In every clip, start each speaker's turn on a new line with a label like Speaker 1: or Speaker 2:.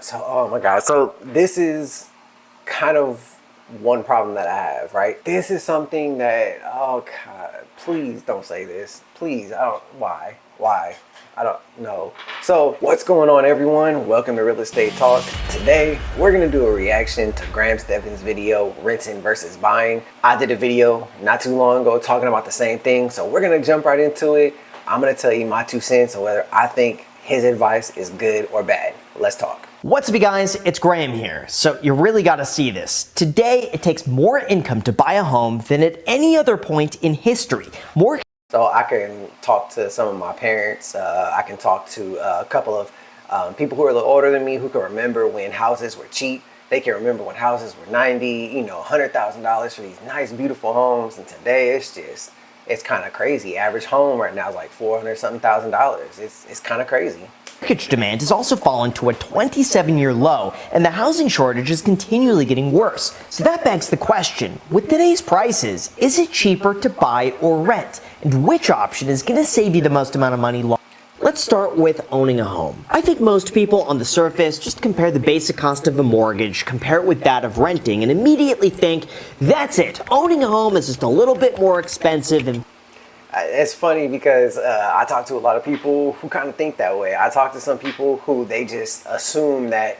Speaker 1: So, oh my God. So this is kind of one problem that I have, right? This is something that, oh God, please don't say this. Please, I don't, why? Why? I don't know. So what's going on, everyone? Welcome to Real Estate Talk. Today, we're gonna do a reaction to Graham Stephan's video, renting versus buying. I did a video not too long ago talking about the same thing. So we're gonna jump right into it. I'm gonna tell you my 2 cents on whether I think his advice is good or bad. Let's talk.
Speaker 2: What's up, you guys? It's Graham here. So you really got to see this. Today, it takes more income to buy a home than at any other point in history.
Speaker 1: So I can talk to some of my parents. I can talk to a couple of people who are a little older than me who can remember when houses were cheap. They can remember when houses were $100,000 for these nice, beautiful homes. And today it's kind of crazy. Average home right now is like $400 something thousand. It's kind of crazy.
Speaker 2: Mortgage demand has also fallen to a 27-year low, and the housing shortage is continually getting worse. So that begs the question, with today's prices, is it cheaper to buy or rent? And which option is going to save you the most amount of money? Let's start with owning a home. I think most people on the surface just compare the basic cost of a mortgage, compare it with that of renting, and immediately think, that's it, owning a home is just a little bit more expensive. And
Speaker 1: it's funny because I talk to a lot of people who kind of think that way. I talk to some people who they just assume that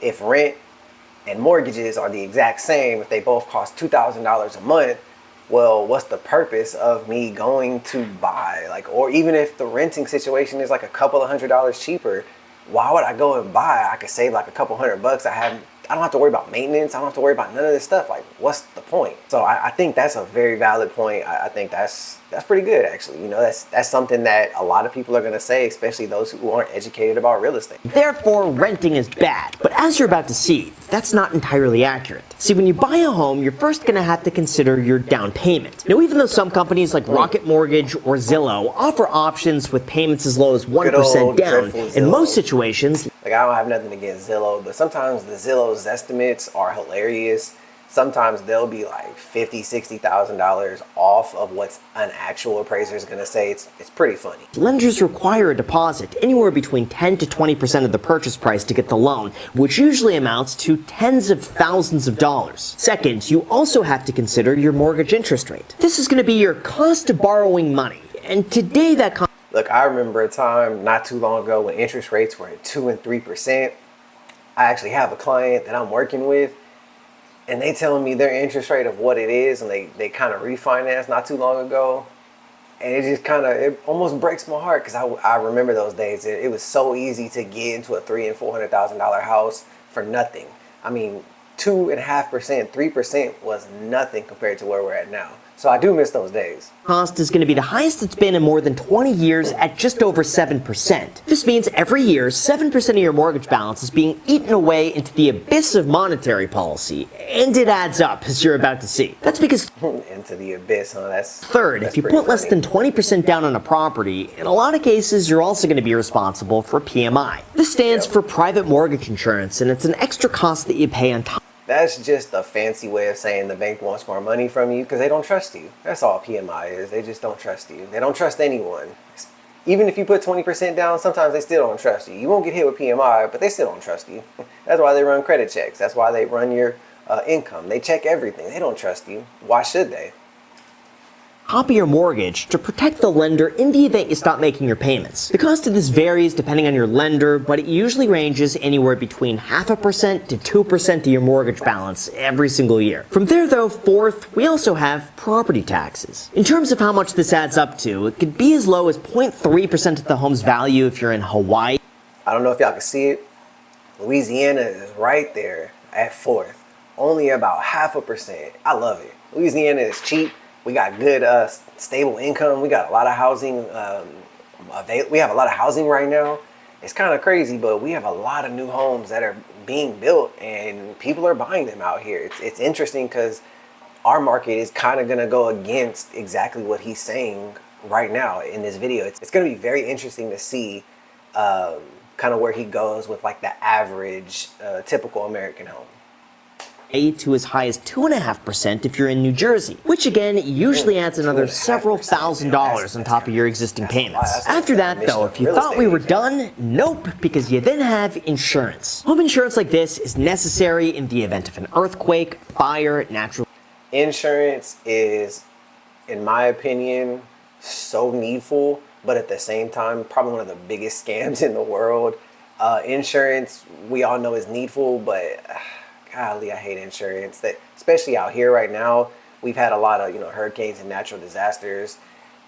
Speaker 1: if rent and mortgages are the exact same, if they both cost $2,000 a month, well, what's the purpose of me going to buy? Like, or even if the renting situation is like a couple of $100s cheaper, why would I go and buy? I could save like a couple $100. I don't have to worry about maintenance. I don't have to worry about none of this stuff. Like, what's the point? So I think that's a very valid point. I think that's pretty good, actually. You know, that's something that a lot of people are going to say, especially those who aren't educated about real estate.
Speaker 2: Therefore, renting is bad. But as you're about to see, that's not entirely accurate. See, when you buy a home, you're first going to have to consider your down payment. Now, even though some companies like Rocket Mortgage or Zillow offer options with payments as low as 1% down, in most situations,
Speaker 1: like, I don't have nothing against Zillow, but sometimes the Zillow's estimates are hilarious. Sometimes they'll be like $50,000, $60,000 off of what an actual appraiser is going to say. It's pretty funny.
Speaker 2: Lenders require a deposit anywhere between 10 to 20% of the purchase price to get the loan, which usually amounts to tens of thousands of dollars. Second, you also have to consider your mortgage interest rate. This is going to be your cost of borrowing money, and today that
Speaker 1: Look, I remember a time not too long ago when interest rates were at 2 and 3%. I actually have a client that I'm working with, and they telling me their interest rate of what it is, and they kind of refinanced not too long ago. And it almost breaks my heart because I remember those days. It was so easy to get into a $300,000 and $400,000 house for nothing. I mean, 2.5%, 3% was nothing compared to where we're at now. So I do miss those days.
Speaker 2: Cost is going to be the highest it's been in more than 20 years at just over 7%. This means every year, 7% of your mortgage balance is being eaten away into the abyss of monetary policy. And it adds up, as you're about to see. That's because
Speaker 1: into the abyss, huh?
Speaker 2: Third, if you put less than 20% down on a property, in a lot of cases, you're also going to be responsible for PMI. This stands for private mortgage insurance, and it's an extra cost that you pay on top.
Speaker 1: That's just a fancy way of saying the bank wants more money from you because they don't trust you. That's all PMI is. They just don't trust you. They don't trust anyone. Even if you put 20% down, sometimes they still don't trust you. You won't get hit with PMI, but they still don't trust you. That's why they run credit checks. That's why they run your income. They check everything. They don't trust you. Why should they?
Speaker 2: Top of your mortgage to protect the lender in the event you stop making your payments. The cost of this varies depending on your lender, but it usually ranges anywhere between 0.5% to 2% of your mortgage balance every single year. From there though, fourth, we also have property taxes. In terms of how much this adds up to, it could be as low as 0.3% of the home's value if you're in Hawaii.
Speaker 1: I don't know if y'all can see it. Louisiana is right there at fourth. Only about 0.5%. I love it. Louisiana is cheap. We got good, stable income. We got a lot of housing. We have a lot of housing right now. It's kind of crazy, but we have a lot of new homes that are being built, and people are buying them out here. It's interesting because our market is kind of going to go against exactly what he's saying right now in this video. It's going to be very interesting to see kind of where he goes with like the average, typical American home.
Speaker 2: to as high as 2.5% if you're in New Jersey, which again usually adds another several $1,000s on top of your existing payments. After that though, if you thought we were done, nope, because you then have insurance. Home insurance like this is necessary in the event of an earthquake, fire, natural...
Speaker 1: Insurance is, in my opinion, so needful, but at the same time, probably one of the biggest scams in the world. Insurance, we all know is needful, but golly, I hate insurance. That, especially out here right now, we've had a lot of hurricanes and natural disasters,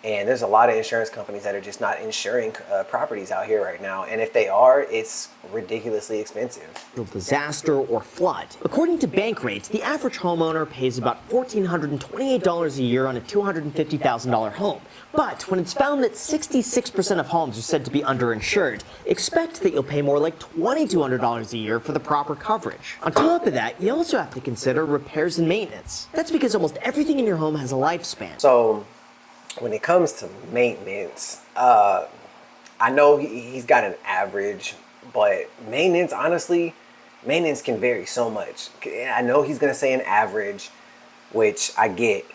Speaker 1: and there's a lot of insurance companies that are just not insuring properties out here right now. And if they are, it's ridiculously expensive.
Speaker 2: Disaster or flood. According to bank rates, the average homeowner pays about $1,428 a year on a $250,000 home. But when it's found that 66% of homes are said to be underinsured, expect that you'll pay more like $2,200 a year for the proper coverage. On top of that, you also have to consider repairs and maintenance. That's because almost everything in your home has a lifespan.
Speaker 1: So when it comes to maintenance, I know he's got an average, but maintenance, honestly, maintenance can vary so much. I know he's going to say an average, which I get,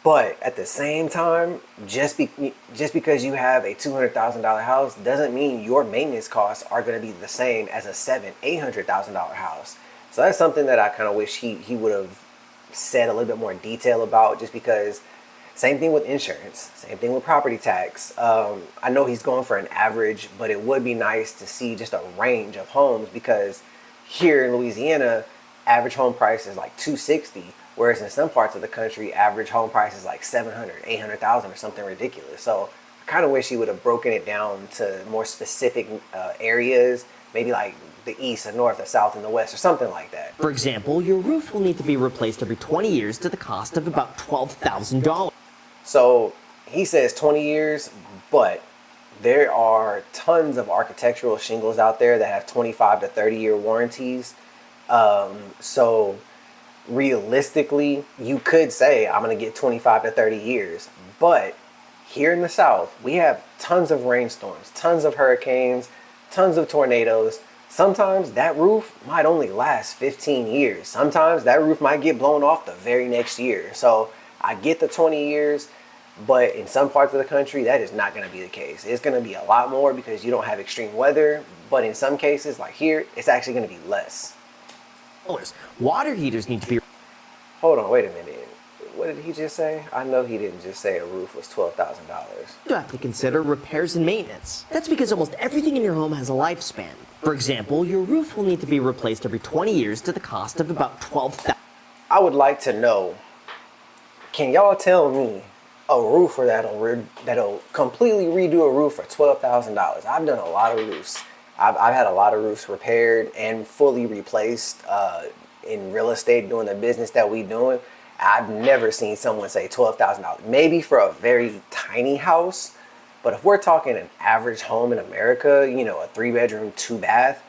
Speaker 1: but at the same time, just because you have a $200,000 house doesn't mean your maintenance costs are going to be the same as a $800,000 house. So that's something that I kind of wish he would have said a little bit more detail about, just because same thing with insurance, same thing with property tax. I know he's going for an average, but it would be nice to see just a range of homes, because here in Louisiana, average home price is like $260,000, whereas in some parts of the country, average home price is like $700,000, $800,000 or something ridiculous. So I kind of wish he would have broken it down to more specific areas, maybe like the east, the north, the south, and the west, or something like that.
Speaker 2: For example, your roof will need to be replaced every 20 years to the cost of about $12,000.
Speaker 1: So he says 20 years, but there are tons of architectural shingles out there that have 25 to 30-year warranties. So realistically, you could say, I'm going to get 25 to 30 years. But here in the South, we have tons of rainstorms, tons of hurricanes, tons of tornadoes. Sometimes that roof might only last 15 years. Sometimes that roof might get blown off the very next year. So I get the 20 years, but in some parts of the country, that is not going to be the case. It's going to be a lot more because you don't have extreme weather. But in some cases, like here, it's actually going to be less.
Speaker 2: Water heaters need to be...
Speaker 1: Hold on, wait a minute. What did he just say? I know he didn't just say a roof was $12,000.
Speaker 2: You have to consider repairs and maintenance. That's because almost everything in your home has a lifespan. For example, your roof will need to be replaced every 20 years to the cost of about $12,000.
Speaker 1: I would like to know, can y'all tell me a roofer that'll completely redo a roof for $12,000? I've done a lot of roofs. I've had a lot of roofs repaired and fully replaced in real estate, doing the business that we doing. I've never seen someone say $12,000. Maybe for a very tiny house, but if we're talking an average home in America, a 3-bedroom, 2-bath,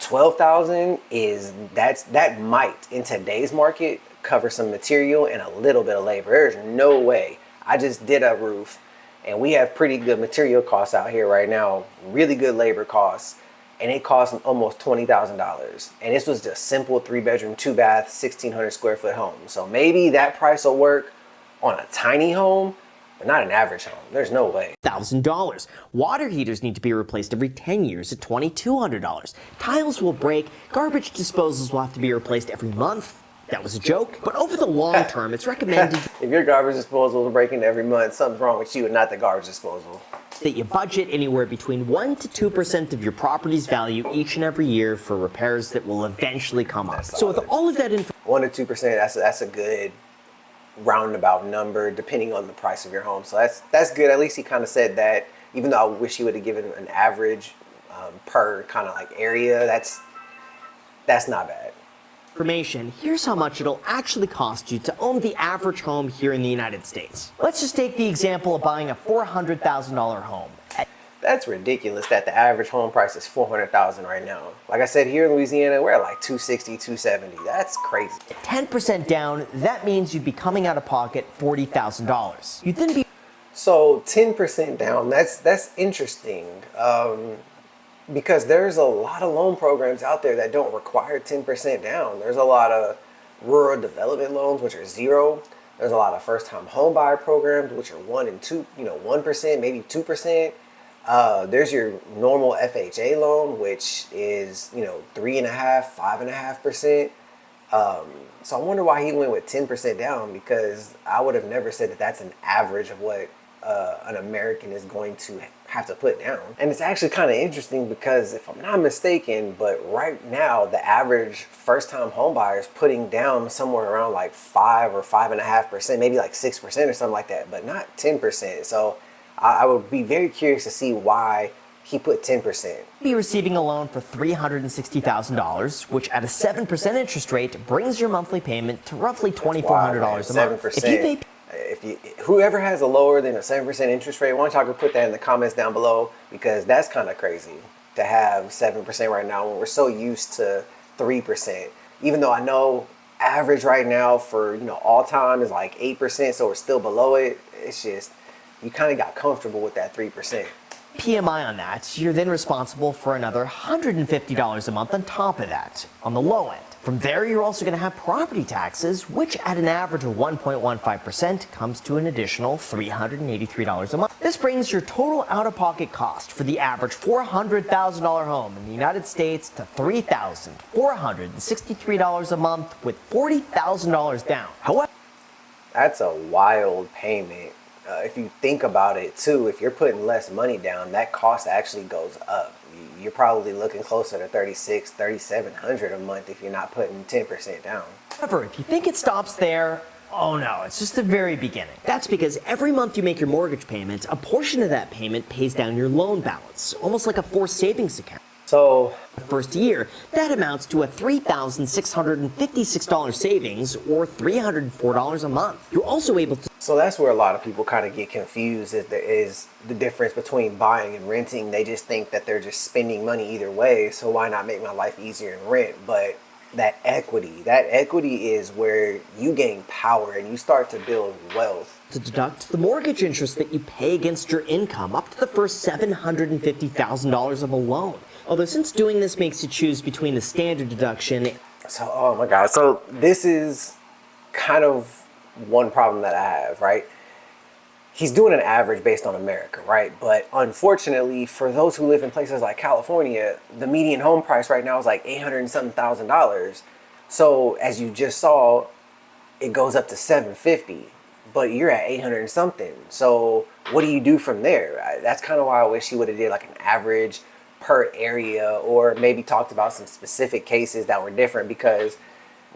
Speaker 1: $12,000 that might in today's market cover some material and a little bit of labor. There's no way. I just did a roof, and we have pretty good material costs out here right now, really good labor costs, and it cost almost $20,000. And this was just simple 3-bedroom, 2-bath, 1,600 square foot home. So maybe that price will work on a tiny home, but not an average home. There's no way.
Speaker 2: $1,000. Water heaters need to be replaced every 10 years at $2,200. Tiles will break. Garbage disposals will have to be replaced every month. That was a joke, but over the long term, it's recommended
Speaker 1: if your garbage disposal is breaking every month, something's wrong with you and not the garbage disposal.
Speaker 2: That you budget anywhere between 1 to 2% of your property's value each and every year for repairs that will eventually come up. So with all of that information,
Speaker 1: 1 to 2%, that's a good roundabout number depending on the price of your home. So that's good. At least he kind of said that, even though I wish he would have given an average per kind of like area. That's not bad.
Speaker 2: Here's how much it'll actually cost you to own the average home here in the United States. Let's just take the example of buying a $400,000 home.
Speaker 1: That's ridiculous that the average home price is $400,000 right now. Like I said, here in Louisiana, we're at like $260,000, $270,000. That's crazy.
Speaker 2: 10% down, that means you'd be coming out of pocket $40,000. You'd then be...
Speaker 1: So 10% down, that's interesting. Because there's a lot of loan programs out there that don't require 10% down. There's a lot of rural development loans, which are zero. There's a lot of first-time home buyer programs, which are 1 and 2, 1%, maybe 2%. There's your normal FHA loan, which is 3.5, 5.5%. So I wonder why he went with 10% down, because I would have never said that that's an average of what an American is going to have to put down. And it's actually kind of interesting because if I'm not mistaken, but right now the average first-time home buyer is putting down somewhere around like 5 or 5.5%, maybe like 6% or something like that, but not 10%. So I would be very curious to see why he put 10%.
Speaker 2: Be receiving a loan for $360,000, which at a 7% interest rate brings your monthly payment to roughly $2,400 a month.
Speaker 1: 7%. Whoever has a lower than a 7% interest rate, why don't y'all put that in the comments down below, because that's kind of crazy to have 7% right now when we're so used to 3%. Even though I know average right now for all time is like 8%, so we're still below it. It's just you kind of got comfortable with that 3%.
Speaker 2: PMI on that, you're then responsible for another $150 a month on top of that, on the low end. From there, you're also going to have property taxes, which at an average of 1.15% comes to an additional $383 a month. This brings your total out-of-pocket cost for the average $400,000 home in the United States to $3,463 a month, with $40,000 down. However,
Speaker 1: that's a wild payment. If you think about it too, if you're putting less money down, that cost actually goes up. You're probably looking closer to $3,600, $3,700 a month if you're not putting 10% down.
Speaker 2: However, if you think it stops there, oh no, it's just the very beginning. That's because every month you make your mortgage payment, a portion of that payment pays down your loan balance, almost like a forced savings account.
Speaker 1: So
Speaker 2: the first year, that amounts to a $3,656 savings, or $304 a month. You're also able to...
Speaker 1: So that's where a lot of people kind of get confused, is the difference between buying and renting. They just think that they're just spending money either way, so why not make my life easier and rent? But that equity is where you gain power and you start to build wealth.
Speaker 2: To deduct the mortgage interest that you pay against your income up to the first $750,000 of a loan. Although since doing this makes you choose between the standard deduction...
Speaker 1: So, oh my God. So this is kind of one problem that I have, right? He's doing an average based on America, right? But unfortunately, for those who live in places like California, the median home price right now is like $800 and something thousand. So as you just saw, it goes up to $750, but you're at 800 and something. So what do you do from there? That's kind of why I wish he would have did like an average per area, or maybe talked about some specific cases that were different, because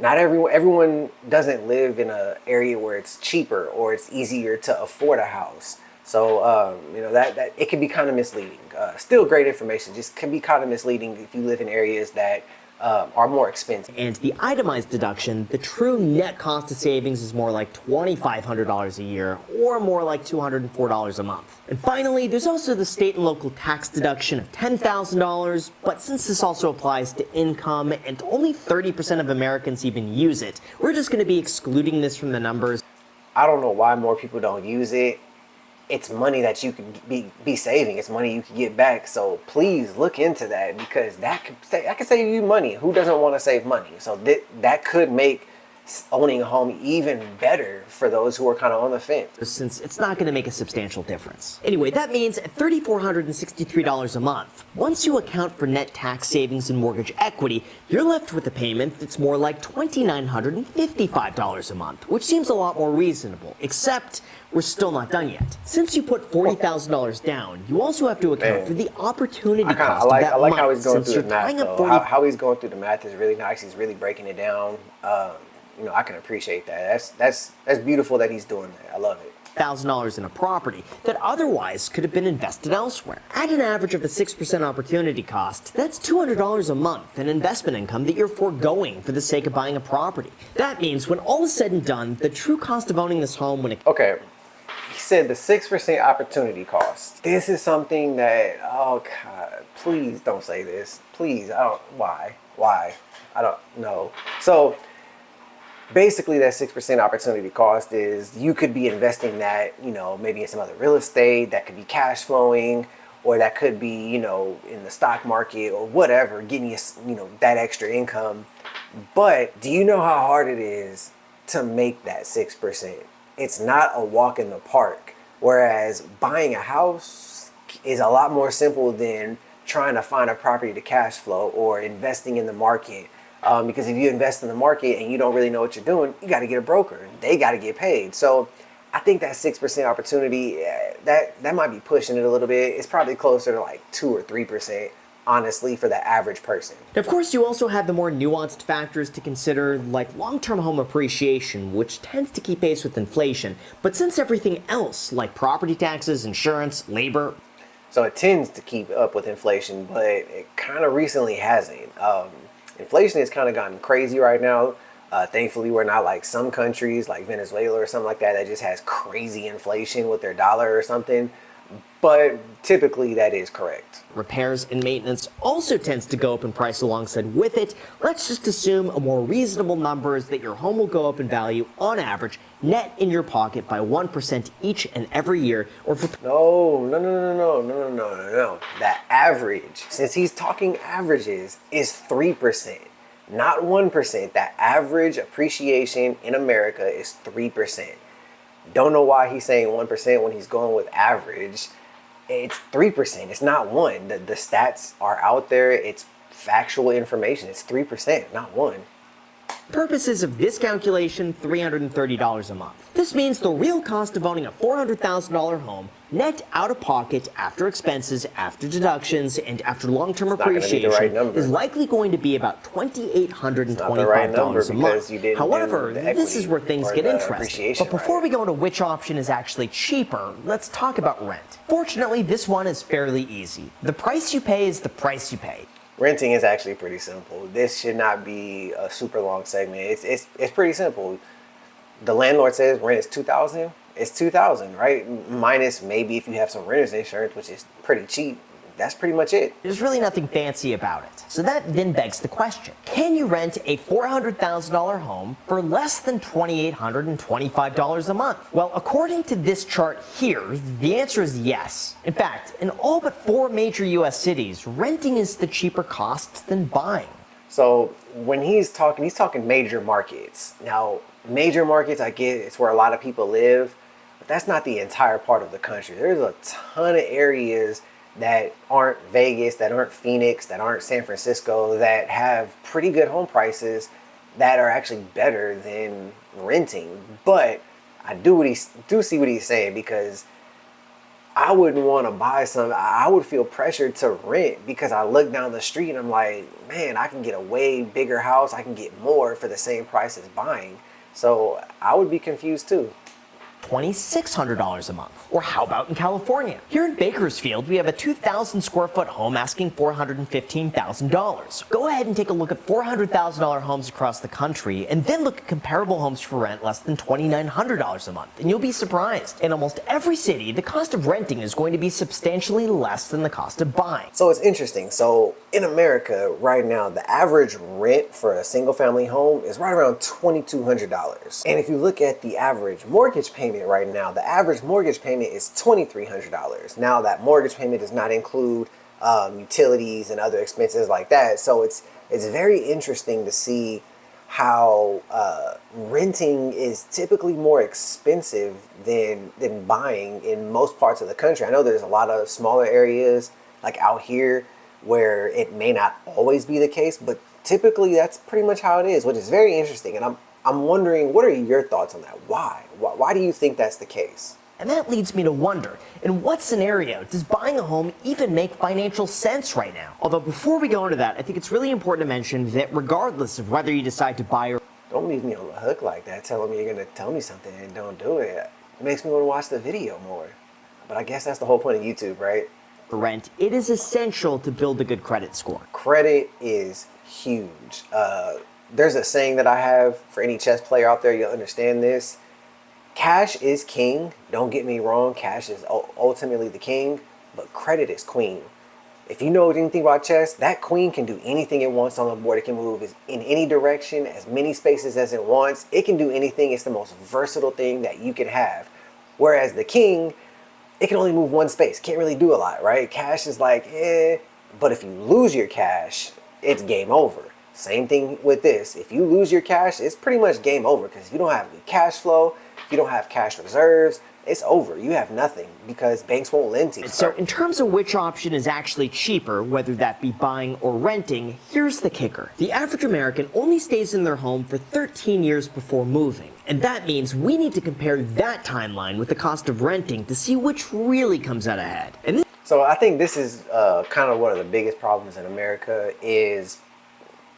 Speaker 1: not everyone doesn't live in an area where it's cheaper or it's easier to afford a house. So that it can be kind of misleading. Still great information, just can be kind of misleading if you live in areas that are more expensive.
Speaker 2: And the itemized deduction, the true net cost of savings is more like $2,500 a year, or more like $204 a month. And finally, there's also the state and local tax deduction of $10,000, but since this also applies to income and only 30% of Americans even use it, we're just going to be excluding this from the numbers.
Speaker 1: I don't know why more people don't use it. It's money that you could be saving. It's money you could get back. So please look into that, because that could save you money. Who doesn't want to save money? So that could make owning a home even better for those who are kind of on the fence,
Speaker 2: since it's not going to make a substantial difference. Anyway, that means at $3,463 a month, once you account for net tax savings and mortgage equity, you're left with a payment that's more like $2,955 a month, which seems a lot more reasonable, except we're still not done yet. Since you put $40,000 down, you also have to account for the opportunity cost of that
Speaker 1: I like
Speaker 2: month.
Speaker 1: how he's going through the math, though. How he's going through the math is really nice. He's really breaking it down. I can appreciate that. That's beautiful that he's doing that. I love it.
Speaker 2: $1,000 in a property that otherwise could have been invested elsewhere. At an average of a 6% opportunity cost, that's $200 a month in investment income that you're foregoing for the sake of buying a property. That means when all is said and done, the true cost of owning this home
Speaker 1: Okay. He said the 6% opportunity cost. This is something that, oh God, please don't say this. Please, why? I don't know. So basically that 6% opportunity cost is you could be investing that, maybe in some other real estate that could be cash flowing, or that could be, in the stock market or whatever, getting you, that extra income. But do you know how hard it is to make that 6%? It's not a walk in the park. Whereas buying a house is a lot more simple than trying to find a property to cash flow or investing in the market. Because if you invest in the market and you don't really know what you're doing, you got to get a broker. They got to get paid. So I think that 6% opportunity, that might be pushing it a little bit. It's probably closer to like 2 or 3%, honestly, for the average person.
Speaker 2: Of course, you also have the more nuanced factors to consider, like long-term home appreciation, which tends to keep pace with inflation. But since everything else, like property taxes, insurance, labor,
Speaker 1: So it tends to keep up with inflation, but it kind of recently hasn't. Inflation has kind of gotten crazy right now. Thankfully, we're not like some countries like Venezuela or something like that that just has crazy inflation with their dollar or something. But typically, that is correct.
Speaker 2: repairs and maintenance also tends to go up in price alongside with it. Let's just assume a more reasonable number is that your home will go up in value on average, net in your pocket by 1% each and every year, or for
Speaker 1: No. That average, since he's talking averages, is 3%, not 1%. That average appreciation in America is 3%. Don't know why he's saying 1% when he's going with average. It's 3%. It's not 1. The stats are out there. It's factual information. It's 3%, not 1.
Speaker 2: purposes of this calculation, $330 a month. This means the real cost of owning a $400,000 home, net out of pocket after expenses, after deductions, and after long-term
Speaker 1: not gonna be the right
Speaker 2: appreciation
Speaker 1: number.
Speaker 2: is likely going to be about $2,825
Speaker 1: not the right number
Speaker 2: a
Speaker 1: because
Speaker 2: month.
Speaker 1: you didn't
Speaker 2: However,
Speaker 1: do the
Speaker 2: this is
Speaker 1: equity
Speaker 2: where things
Speaker 1: or
Speaker 2: get
Speaker 1: the
Speaker 2: interesting.
Speaker 1: appreciation
Speaker 2: But before
Speaker 1: right.
Speaker 2: we go into which option is actually cheaper, let's talk about rent. Fortunately, this one is fairly easy. The price you pay is the price you pay.
Speaker 1: Renting is actually pretty simple. This should not be a super long segment. It's pretty simple. The landlord says rent is $2,000. It's $2,000, right? Minus maybe if you have some renter's insurance, which is pretty cheap. That's pretty much it.
Speaker 2: There's really nothing fancy about it. So that then begs the question, can you rent a $400,000 home for less than $2,825 a month? Well, according to this chart here, the answer is yes. In fact, in all but 4 major US cities, renting is the cheaper cost than buying.
Speaker 1: So when he's talking major markets. Now, major markets, I get it's where a lot of people live, but that's not the entire part of the country. There's a ton of areas that aren't Vegas, that aren't Phoenix, that aren't San Francisco, that have pretty good home prices that are actually better than renting. But I do see what he's saying, because I wouldn't want to buy something. I would feel pressured to rent because I look down the street and I'm like, man, I can get a way bigger house. I can get more for the same price as buying. So I would be confused too.
Speaker 2: $2,600 a month. Or how about in California? Here in Bakersfield, we have a 2,000 square foot home asking $415,000. Go ahead and take a look at $400,000 homes across the country, and then look at comparable homes for rent less than $2,900 a month, and you'll be surprised. In almost every city, the cost of renting is going to be substantially less than the cost of buying.
Speaker 1: So it's interesting. So in America right now, the average rent for a single family home is right around $2,200. And if you look at the average mortgage payment right now, the average mortgage payment is $2,300. Now that mortgage payment does not include utilities and other expenses like that. So it's very interesting to see how renting is typically more expensive than buying in most parts of the country. I know there's a lot of smaller areas like out here where it may not always be the case, but typically that's pretty much how it is, which is very interesting. And I'm wondering, what are your thoughts on that? Why do you think that's the case?
Speaker 2: And that leads me to wonder, in what scenario does buying a home even make financial sense right now? Although before we go into that, I think it's really important to mention that regardless of whether you decide to buy or
Speaker 1: Don't leave me on the hook like that, telling me you're going to tell me something and don't do it. It makes me want to watch the video more. But I guess that's the whole point of YouTube, right?
Speaker 2: rent, it is essential to build a good credit score.
Speaker 1: Credit is huge. There's a saying that I have for any chess player out there, you'll understand this. Cash is king. Don't get me wrong. Cash is ultimately the king, but credit is queen. If you know anything about chess, that queen can do anything it wants on the board. It can move in any direction, as many spaces as it wants. It can do anything. It's the most versatile thing that you can have. Whereas the king, it can only move one space. Can't really do a lot, right? Cash is like, but if you lose your cash, it's game over. Same thing with this. If you lose your cash, it's pretty much game over, because if you don't have any cash flow, if you don't have cash reserves, it's over. You have nothing, because banks won't lend to you.
Speaker 2: So in terms of which option is actually cheaper, whether that be buying or renting, here's the kicker. The average American only stays in their home for 13 years before moving. And that means we need to compare that timeline with the cost of renting to see which really comes out ahead.
Speaker 1: So I think this is kind of one of the biggest problems in America is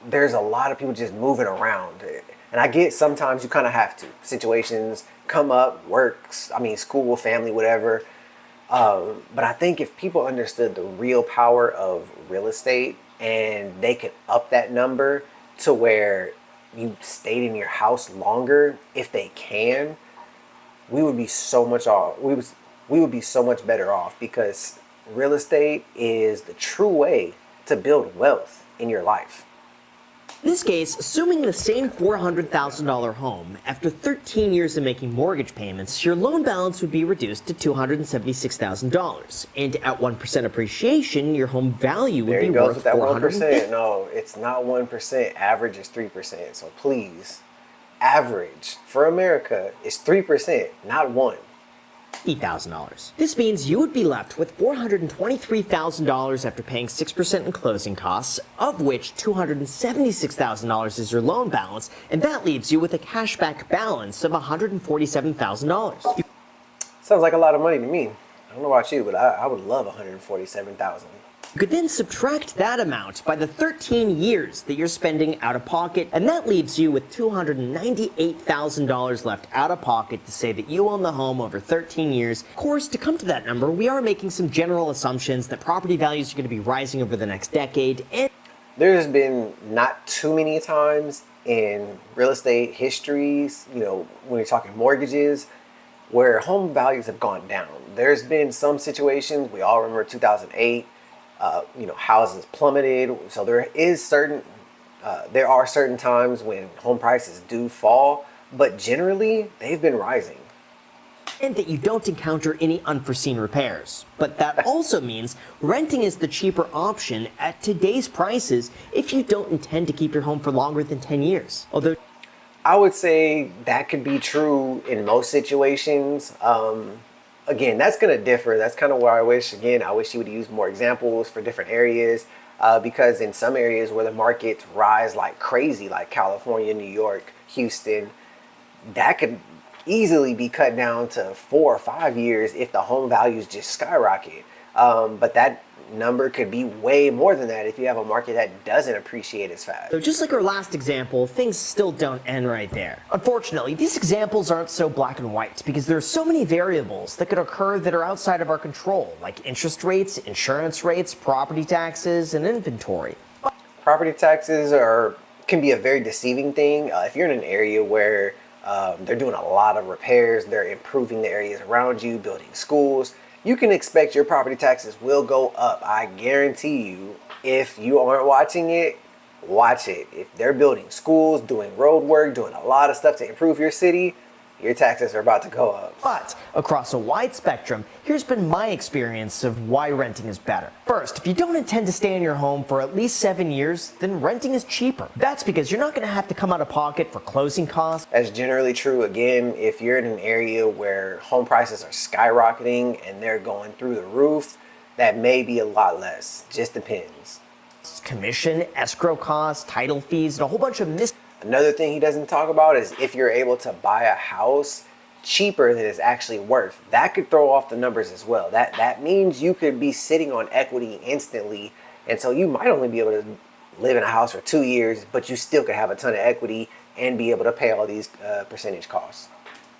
Speaker 1: there's a lot of people just moving around. And I get sometimes you kind of have to. Situations come up, works, school, family, whatever. But I think if people understood the real power of real estate and they could up that number to where you stayed in your house longer, if they can, we would be so much off. We would be so much better off, because real estate is the true way to build wealth in your life.
Speaker 2: In this case, assuming the same $400,000 home, after 13 years of making mortgage payments, your loan balance would be reduced to $276,000. And at 1% appreciation, your home value would be worth $450,000.
Speaker 1: No, it's not 1%. Average is 3%. So please, average for America is 3%, not 1%.
Speaker 2: $50,000. This means you would be left with $423,000 after paying 6% in closing costs, of which $276,000 is your loan balance, and that leaves you with a cashback balance of $147,000.
Speaker 1: Sounds like a lot of money to me. I don't know about you, but I would love $147,000.
Speaker 2: You could then subtract that amount by the 13 years that you're spending out of pocket, and that leaves you with $298,000 left out of pocket to say that you own the home over 13 years. Of course, to come to that number, we are making some general assumptions that property values are going to be rising over the next decade, and
Speaker 1: there's been not too many times in real estate histories, when you're talking mortgages, where home values have gone down. There's been some situations, we all remember 2008, houses plummeted. So there are certain times when home prices do fall, but generally they've been rising.
Speaker 2: And that you don't encounter any unforeseen repairs. But that also means renting is the cheaper option at today's prices if you don't intend to keep your home for longer than 10 years. Although
Speaker 1: I would say that could be true in most situations. Again, that's going to differ. That's kind of where I wish you would use more examples for different areas, because in some areas where the markets rise like crazy, like California, New York, Houston, that could easily be cut down to 4 or 5 years if the home values just skyrocket. But that number could be way more than that if you have a market that doesn't appreciate as fast.
Speaker 2: So just like our last example, things still don't end right there. Unfortunately, these examples aren't so black and white because there are so many variables that could occur that are outside of our control, like interest rates, insurance rates, property taxes, and inventory.
Speaker 1: Property taxes can be a very deceiving thing. If you're in an area where they're doing a lot of repairs, they're improving the areas around you, building schools, you can expect your property taxes will go up. I guarantee you, if you aren't watching it, watch it. If they're building schools, doing road work, doing a lot of stuff to improve your city, your taxes are about to go up.
Speaker 2: But across a wide spectrum, here's been my experience of why renting is better. First, if you don't intend to stay in your home for at least 7 years, then renting is cheaper. That's because you're not going to have to come out of pocket for closing costs.
Speaker 1: That's generally true. Again, if you're in an area where home prices are skyrocketing and they're going through the roof, that may be a lot less. Just depends.
Speaker 2: Commission, escrow costs, title fees, and a whole bunch of
Speaker 1: Another thing he doesn't talk about is if you're able to buy a house cheaper than it's actually worth. That could throw off the numbers as well. That means you could be sitting on equity instantly, and so you might only be able to live in a house for 2 years, but you still could have a ton of equity and be able to pay all these percentage costs.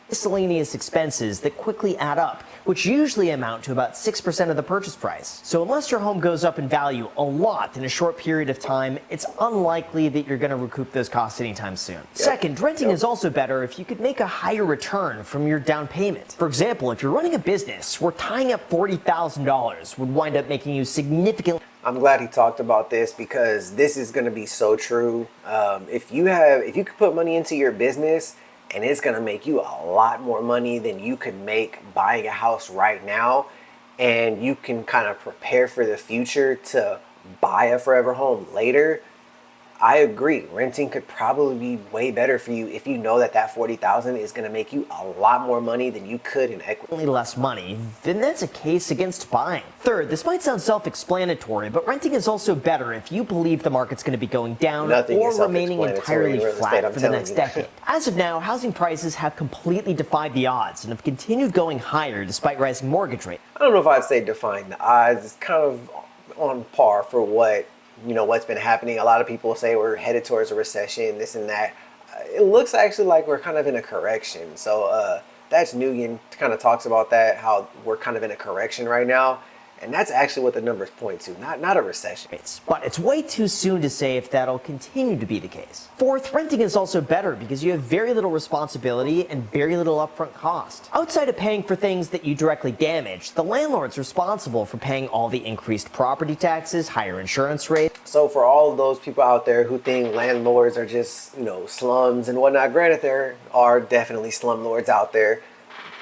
Speaker 2: Miscellaneous expenses that quickly add up, which usually amount to about 6% of the purchase price. So unless your home goes up in value a lot in a short period of time, it's unlikely that you're going to recoup those costs anytime soon. Second, renting is also better if you could make a higher return from your down payment. For example, if you're running a business where tying up $40,000 would wind up making you significantly.
Speaker 1: I'm glad he talked about this because this is going to be so true. If you could put money into your business, and it's going to make you a lot more money than you could make buying a house right now. And you can kind of prepare for the future to buy a forever home later. I agree. Renting could probably be way better for you if you know that that 40,000 is going to make you a lot more money than you could in equity.
Speaker 2: Less money, then that's a case against buying. Third, this might sound self-explanatory, but renting is also better if you believe the market's going to be going down
Speaker 1: Nothing
Speaker 2: or
Speaker 1: is
Speaker 2: remaining
Speaker 1: self-explanatory
Speaker 2: entirely
Speaker 1: in real estate,
Speaker 2: flat
Speaker 1: I'm
Speaker 2: for the
Speaker 1: telling
Speaker 2: next
Speaker 1: you.
Speaker 2: decade. As of now, housing prices have completely defied the odds and have continued going higher despite rising mortgage rates.
Speaker 1: I don't know if I'd say defying the odds. It's kind of on par for what's been happening. A lot of people say we're headed towards a recession, this and that. It looks actually like we're kind of in a correction. So that's Nguyen kind of talks about that, how we're kind of in a correction right now. And that's actually what the numbers point to, not a recession.
Speaker 2: But it's way too soon to say if that'll continue to be the case. Fourth, renting is also better because you have very little responsibility and very little upfront cost. Outside of paying for things that you directly damage, the landlord's responsible for paying all the increased property taxes, higher insurance rates.
Speaker 1: So for all of those people out there who think landlords are just, slums and whatnot, granted there are definitely slumlords out there,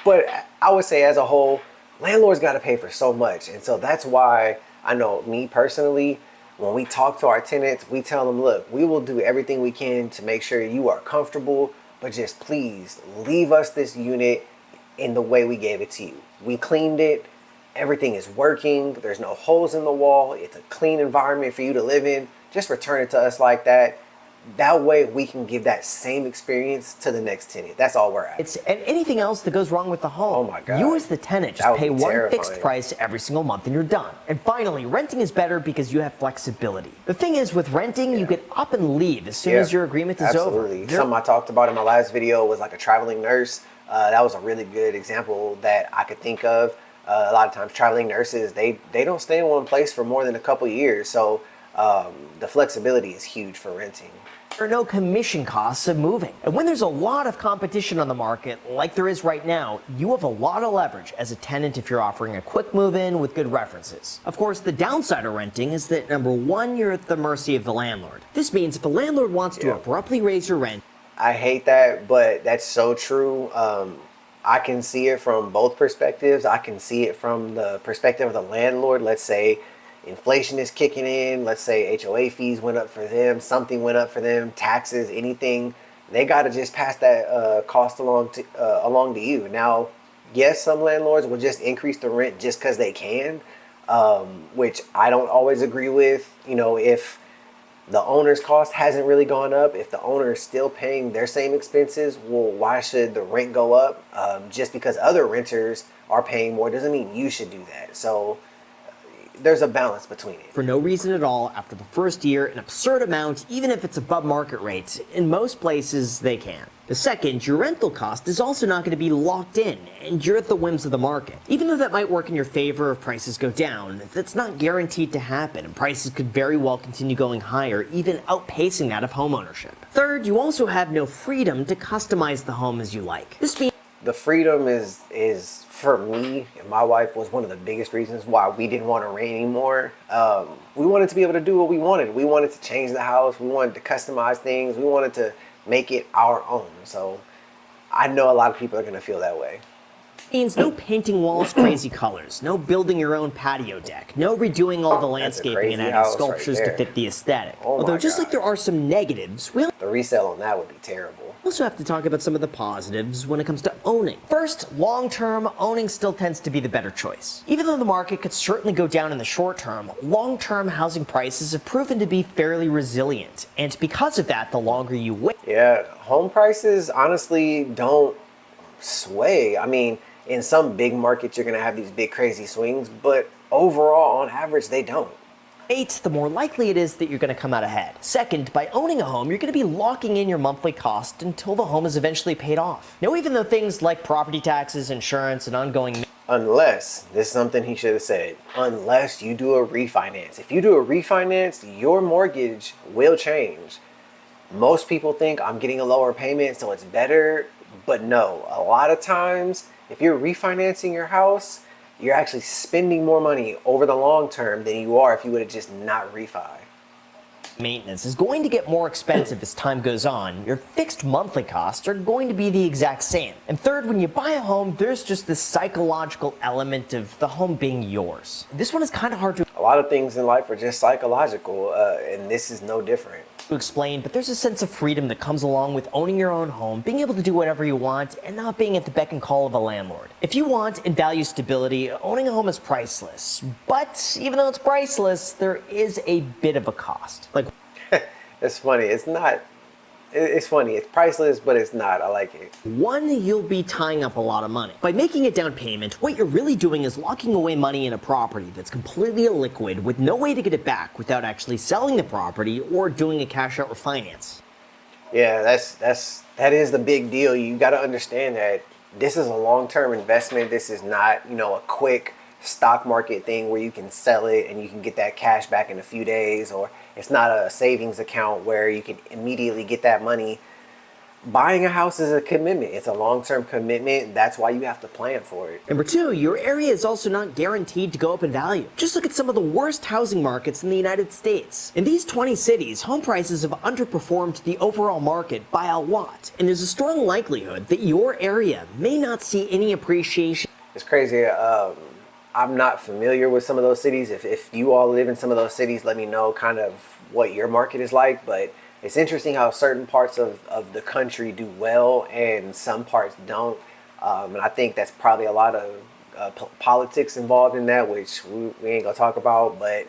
Speaker 1: but I would say as a whole, landlords got to pay for so much. And so that's why I know me personally, when we talk to our tenants, we tell them, look, we will do everything we can to make sure you are comfortable, but just please leave us this unit in the way we gave it to you. We cleaned it. Everything is working. There's no holes in the wall. It's a clean environment for you to live in. Just return it to us like that. That way we can give that same experience to the next tenant. That's all we're at.
Speaker 2: And anything else that goes wrong with the home.
Speaker 1: Oh my God.
Speaker 2: You as the tenant just pay one
Speaker 1: terrifying.
Speaker 2: fixed price every single month and you're done. And finally, renting is better because you have flexibility. The thing is, with renting, you get up and leave as soon as your agreement is over.
Speaker 1: Absolutely. Something I talked about in my last video was like a traveling nurse. That was a really good example that I could think of. A lot of times traveling nurses, they don't stay in one place for more than a couple years. So the flexibility is huge for renting.
Speaker 2: There are no commission costs of moving. And when there's a lot of competition on the market, like there is right now, you have a lot of leverage as a tenant if you're offering a quick move-in with good references. Of course, the downside of renting is that, number one, you're at the mercy of the landlord. This means if the landlord wants to abruptly raise your rent,
Speaker 1: I hate that, but that's so true. I can see it from both perspectives. I can see it from the perspective of the landlord. Let's say inflation is kicking in. Let's say HOA fees went up for them. Something went up for them. Taxes, anything. They got to just pass that cost along to you. Now, yes, some landlords will just increase the rent just because they can, which I don't always agree with. If the owner's cost hasn't really gone up, if the owner is still paying their same expenses, well, why should the rent go up? Just because other renters are paying more doesn't mean you should do that. So there's a balance between it.
Speaker 2: For no reason at all, after the first year, an absurd amount, even if it's above market rates. In most places, they can. The second, your rental cost is also not going to be locked in, and you're at the whims of the market. Even though that might work in your favor if prices go down, that's not guaranteed to happen, and prices could very well continue going higher, even outpacing that of homeownership. Third, you also have no freedom to customize the home as you like. This means
Speaker 1: the freedom is for me and my wife was one of the biggest reasons why we didn't want to rent anymore. We wanted to be able to do what we wanted. We wanted to change the house. We wanted to customize things. We wanted to make it our own. So I know a lot of people are going to feel that way.
Speaker 2: Means no painting walls crazy colors, no building your own patio deck, no redoing all the landscaping and adding sculptures to fit the aesthetic. Although just like there are some negatives,
Speaker 1: the resale on that would be terrible.
Speaker 2: We also have to talk about some of the positives when it comes to owning. First, long-term, owning still tends to be the better choice. Even though the market could certainly go down in the short term, long-term housing prices have proven to be fairly resilient. And because of that, the longer you wait.
Speaker 1: Yeah, home prices honestly don't sway. I mean, in some big markets, you're going to have these big crazy swings, but overall, on average, they don't.
Speaker 2: The more likely it is that you're going to come out ahead. Second, by owning a home, you're going to be locking in your monthly cost until the home is eventually paid off. Now, even though things like property taxes, insurance, and ongoing...
Speaker 1: Unless, this is something he should have said, unless you do a refinance. If you do a refinance, your mortgage will change. Most people think I'm getting a lower payment, so it's better, but no. A lot of times, if you're refinancing your house, you're actually spending more money over the long term than you are if you would have just not refi.
Speaker 2: Maintenance is going to get more expensive as time goes on. Your fixed monthly costs are going to be the exact same. And third, when you buy a home, there's just this psychological element of the home being yours. This one is kind of hard to...
Speaker 1: A lot of things in life are just psychological, and this is no different.
Speaker 2: To explain, but there's a sense of freedom that comes along with owning your own home, being able to do whatever you want, and not being at the beck and call of a landlord. If you want and value stability, owning a home is priceless. But even though it's priceless, there is a bit of a cost. Like,
Speaker 1: It's funny. It's not. It's funny. It's priceless, but it's not. I like it.
Speaker 2: one, you'll be tying up a lot of money. By making a down payment, what you're really doing is locking away money in a property that's completely illiquid with no way to get it back without actually selling the property or doing a cash out refinance.
Speaker 1: Yeah, that is the big deal. You got to understand that this is a long-term investment. This is not, a quick stock market thing where you can sell it and you can get that cash back in a few days, or it's not a savings account where you can immediately get that money. Buying a house is a commitment. It's a long-term commitment. That's why you have to plan for it.
Speaker 2: Number two, your area is also not guaranteed to go up in value. Just look at some of the worst housing markets in the United States. In these 20 cities, home prices have underperformed the overall market by a lot, and there's a strong likelihood that your area may not see any appreciation.
Speaker 1: It's crazy. I'm not familiar with some of those cities. If you all live in some of those cities, let me know kind of what your market is like. But it's interesting how certain parts of the country do well and some parts don't. And I think that's probably a lot of politics involved in that, which we ain't gonna talk about. But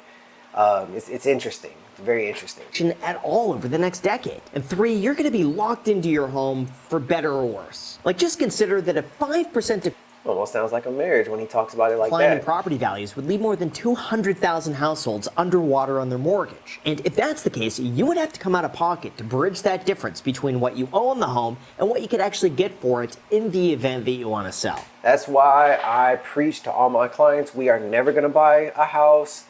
Speaker 1: it's interesting. It's very interesting.
Speaker 2: At all over the next decade. And three, you're going to be locked into your home for better or worse. Like, just consider that a 5%
Speaker 1: Almost sounds like a marriage when he talks about it like
Speaker 2: decline in
Speaker 1: that.
Speaker 2: property values would leave more than 200,000 households underwater on their mortgage. And if that's the case, you would have to come out of pocket to bridge that difference between what you owe on the home and what you could actually get for it in the event that you want to sell.
Speaker 1: That's why I preach to all my clients, we are never going to buy a house.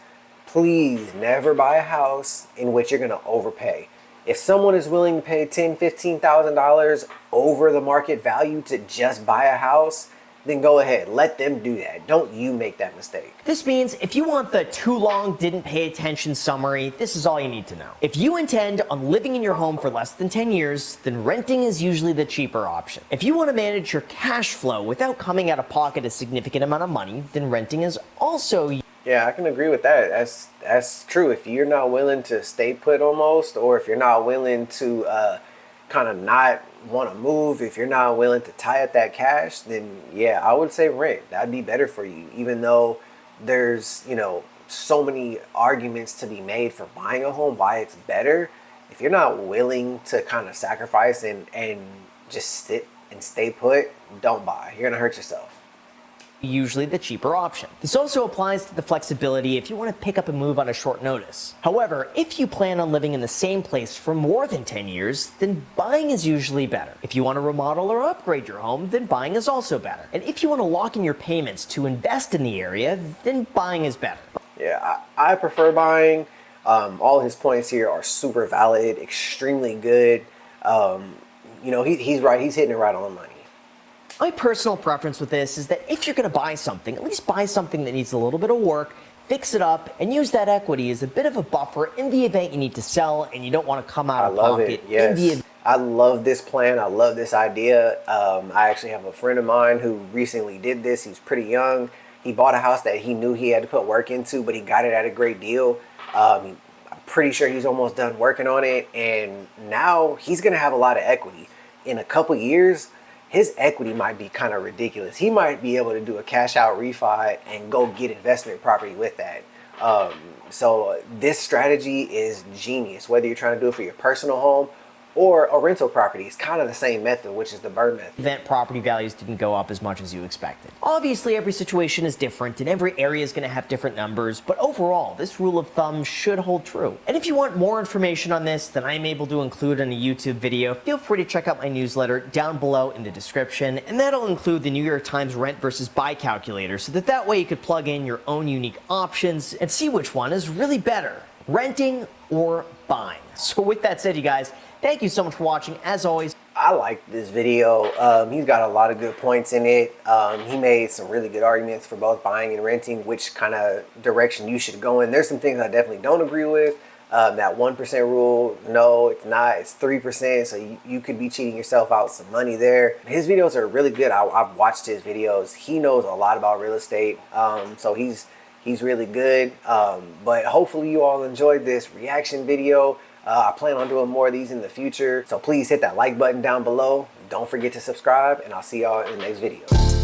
Speaker 1: Please never buy a house in which you're going to overpay. If someone is willing to pay $10,000, $15,000 over the market value to just buy a house, then go ahead, let them do that. Don't you make that mistake.
Speaker 2: This means if you want the too long didn't pay attention summary, this is all you need to know. If you intend on living in your home for less than 10 years, then renting is usually the cheaper option. If you want to manage your cash flow without coming out of pocket a significant amount of money, then renting is also...
Speaker 1: Yeah, I can agree with that. That's true. If you're not willing to stay put almost, or if you're not willing to kind of not want to move, if you're not willing to tie up that cash, then yeah, I would say rent. That'd be better for you, even though there's, so many arguments to be made for buying a home, why it's better. If you're not willing to kind of sacrifice and just sit and stay put, don't buy. You're gonna hurt yourself.
Speaker 2: Usually the cheaper option. This also applies to the flexibility if you want to pick up and move on a short notice. However, if you plan on living in the same place for more than 10 years, then buying is usually better. If you want to remodel or upgrade your home, then buying is also better. And if you want to lock in your payments to invest in the area, then buying is better.
Speaker 1: Yeah, I prefer buying. All his points here are super valid, extremely good. He's right. He's hitting it right on the money.
Speaker 2: My personal preference with this is that if you're going to buy something, at least buy something that needs a little bit of work, fix it up, and use that equity as a bit of a buffer in the event you need to sell and you don't want to come out of pocket.
Speaker 1: Yes. I love this plan. I love this idea. I actually have a friend of mine who recently did this. He's pretty young. He bought a house that he knew he had to put work into, but he got it at a great deal. I'm pretty sure he's almost done working on it, and now he's going to have a lot of equity. In a couple years, his equity might be kind of ridiculous. He might be able to do a cash out refi and go get investment property with that. So this strategy is genius, whether you're trying to do it for your personal home or a rental property. It's kind of the same method, which is the burn method.
Speaker 2: Event property values didn't go up as much as you expected. Obviously, every situation is different and every area is going to have different numbers, but overall, this rule of thumb should hold true. And if you want more information on this than I'm able to include in a YouTube video, feel free to check out my newsletter down below in the description, and that'll include the New York Times rent versus buy calculator, so that way you could plug in your own unique options and see which one is really better, renting or buying. So with that said, you guys, thank you so much for watching. As always,
Speaker 1: I like this video. He's got a lot of good points in it. He made some really good arguments for both buying and renting, which kind of direction you should go in. There's some things I definitely don't agree with. That 1% rule, no, it's not. It's 3%, so you could be cheating yourself out some money there. His videos are really good. I've watched his videos. He knows a lot about real estate, so he's really good. But hopefully you all enjoyed this reaction video. I plan on doing more of these in the future, so please hit that like button down below. Don't forget to subscribe, and I'll see y'all in the next video.